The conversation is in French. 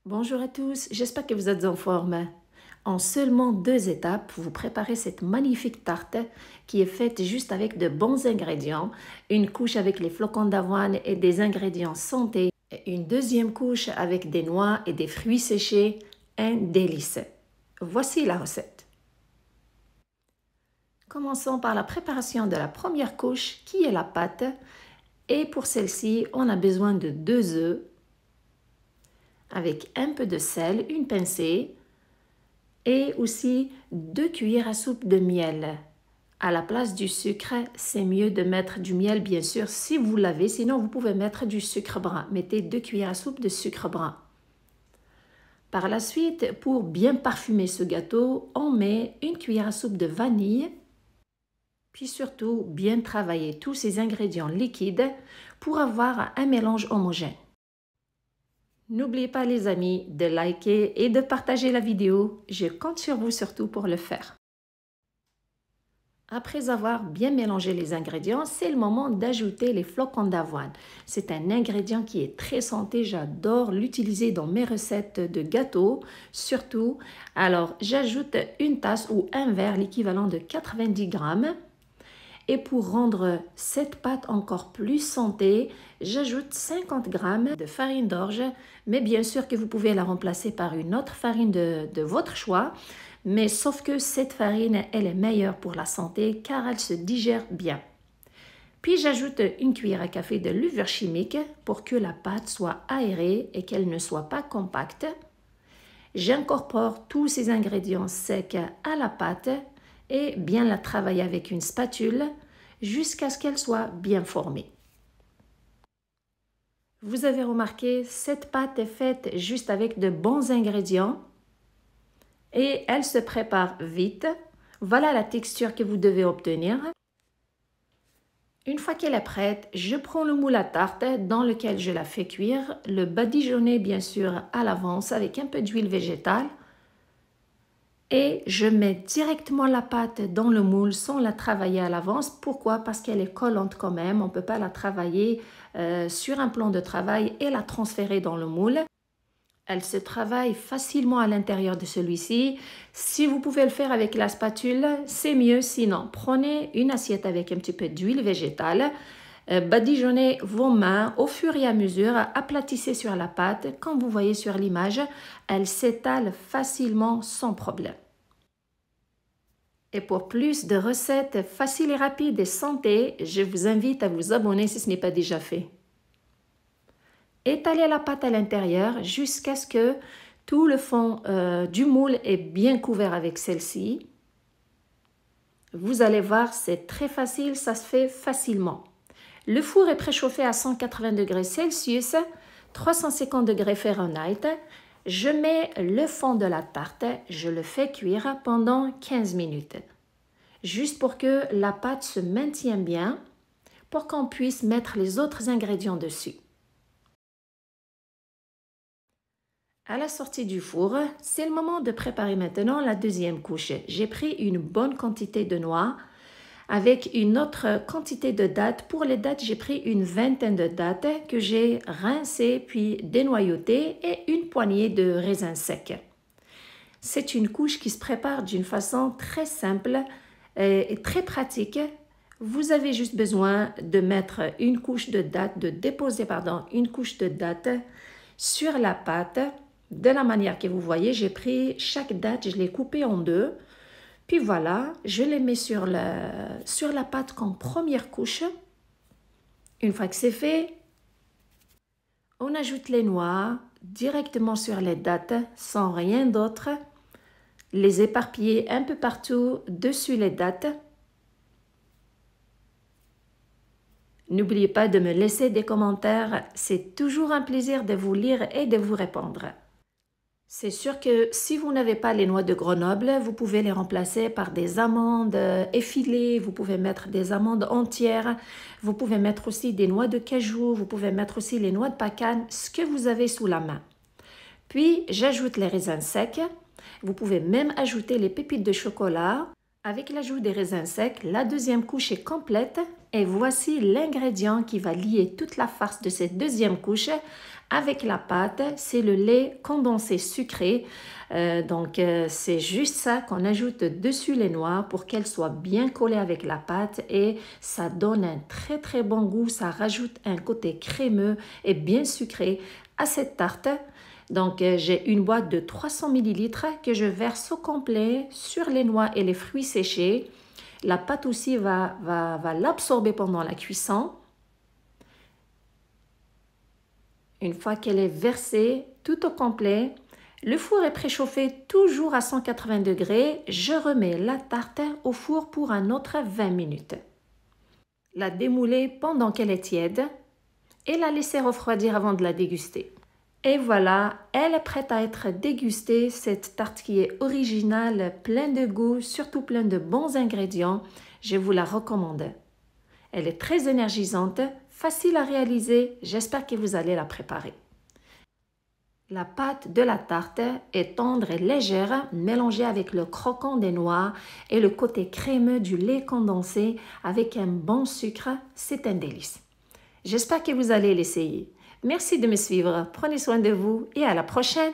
Bonjour à tous, j'espère que vous êtes en forme. En seulement 2 étapes, vous préparez cette magnifique tarte qui est faite juste avec de bons ingrédients. Une couche avec les flocons d'avoine et des ingrédients santé. Et une deuxième couche avec des noix et des fruits séchés. Un délice. Voici la recette. Commençons par la préparation de la première couche qui est la pâte. Et pour celle-ci, on a besoin de 2 œufs avec un peu de sel, une pincée et aussi 2 cuillères à soupe de miel. À la place du sucre, c'est mieux de mettre du miel bien sûr si vous l'avez, sinon vous pouvez mettre du sucre brun. Mettez 2 cuillères à soupe de sucre brun. Par la suite, pour bien parfumer ce gâteau, on met 1 cuillère à soupe de vanille. Puis surtout, bien travailler tous ces ingrédients liquides pour avoir un mélange homogène. N'oubliez pas les amis de liker et de partager la vidéo. Je compte sur vous surtout pour le faire. Après avoir bien mélangé les ingrédients, c'est le moment d'ajouter les flocons d'avoine. C'est un ingrédient qui est très santé, j'adore l'utiliser dans mes recettes de gâteaux, surtout. Alors j'ajoute une tasse ou un verre, l'équivalent de 90 grammes. Et pour rendre cette pâte encore plus santé, j'ajoute 50 grammes de farine d'orge, mais bien sûr que vous pouvez la remplacer par une autre farine de votre choix, mais sauf que cette farine, elle est meilleure pour la santé car elle se digère bien. Puis j'ajoute 1 cuillère à café de levure chimique pour que la pâte soit aérée et qu'elle ne soit pas compacte. J'incorpore tous ces ingrédients secs à la pâte et bien la travailler avec une spatule jusqu'à ce qu'elle soit bien formée. Vous avez remarqué, cette pâte est faite juste avec de bons ingrédients et elle se prépare vite. Voilà la texture que vous devez obtenir. Une fois qu'elle est prête, je prends le moule à tarte dans lequel je la fais cuire, le badigeonner bien sûr à l'avance avec un peu d'huile végétale. Et je mets directement la pâte dans le moule sans la travailler à l'avance. Pourquoi? Parce qu'elle est collante quand même. On ne peut pas la travailler sur un plan de travail et la transférer dans le moule. Elle se travaille facilement à l'intérieur de celui-ci. Si vous pouvez le faire avec la spatule, c'est mieux. Sinon, prenez une assiette avec un petit peu d'huile végétale. Badigeonnez vos mains au fur et à mesure, aplatissez sur la pâte. Comme vous voyez sur l'image, elle s'étale facilement sans problème. Et pour plus de recettes faciles et rapides et santé, je vous invite à vous abonner si ce n'est pas déjà fait. Étalez la pâte à l'intérieur jusqu'à ce que tout le fond du moule est bien couvert avec celle-ci. Vous allez voir, c'est très facile, ça se fait facilement. Le four est préchauffé à 180 degrés Celsius, 350 degrés Fahrenheit. Je mets le fond de la tarte, je le fais cuire pendant 15 minutes. Juste pour que la pâte se maintienne bien, pour qu'on puisse mettre les autres ingrédients dessus. À la sortie du four, c'est le moment de préparer maintenant la deuxième couche. J'ai pris une bonne quantité de noix avec une autre quantité de dattes. Pour les dattes, j'ai pris une vingtaine de dattes que j'ai rincées puis dénoyautées et une poignée de raisins secs. C'est une couche qui se prépare d'une façon très simple et très pratique. Vous avez juste besoin de mettre une couche de dattes, de déposer une couche de dattes sur la pâte. De la manière que vous voyez, j'ai pris chaque date, je l'ai coupée en deux. Puis voilà, je les mets sur la pâte comme première couche. Une fois que c'est fait, on ajoute les noix directement sur les dattes sans rien d'autre. Les éparpiller un peu partout dessus les dattes. N'oubliez pas de me laisser des commentaires, c'est toujours un plaisir de vous lire et de vous répondre. C'est sûr que si vous n'avez pas les noix de Grenoble, vous pouvez les remplacer par des amandes effilées, vous pouvez mettre des amandes entières, vous pouvez mettre aussi des noix de cajou, vous pouvez mettre aussi les noix de pacane, ce que vous avez sous la main. Puis j'ajoute les raisins secs, vous pouvez même ajouter les pépites de chocolat. Avec l'ajout des raisins secs, la deuxième couche est complète et voici l'ingrédient qui va lier toute la farce de cette deuxième couche avec la pâte, c'est le lait condensé sucré. C'est juste ça qu'on ajoute dessus les noix pour qu'elles soient bien collées avec la pâte et ça donne un très très bon goût. Ça rajoute un côté crémeux et bien sucré à cette tarte. J'ai une boîte de 300 ml que je verse au complet sur les noix et les fruits séchés. La pâte aussi va l'absorber pendant la cuisson. Une fois qu'elle est versée tout au complet, le four est préchauffé toujours à 180 degrés. Je remets la tarte au four pour un autre 20 minutes. La démouler pendant qu'elle est tiède et la laisser refroidir avant de la déguster. Et voilà, elle est prête à être dégustée, cette tarte qui est originale, pleine de goût, surtout pleine de bons ingrédients. Je vous la recommande. Elle est très énergisante, facile à réaliser, j'espère que vous allez la préparer. La pâte de la tarte est tendre et légère, mélangée avec le croquant des noix et le côté crémeux du lait condensé avec un bon sucre, c'est un délice. J'espère que vous allez l'essayer. Merci de me suivre, prenez soin de vous et à la prochaine!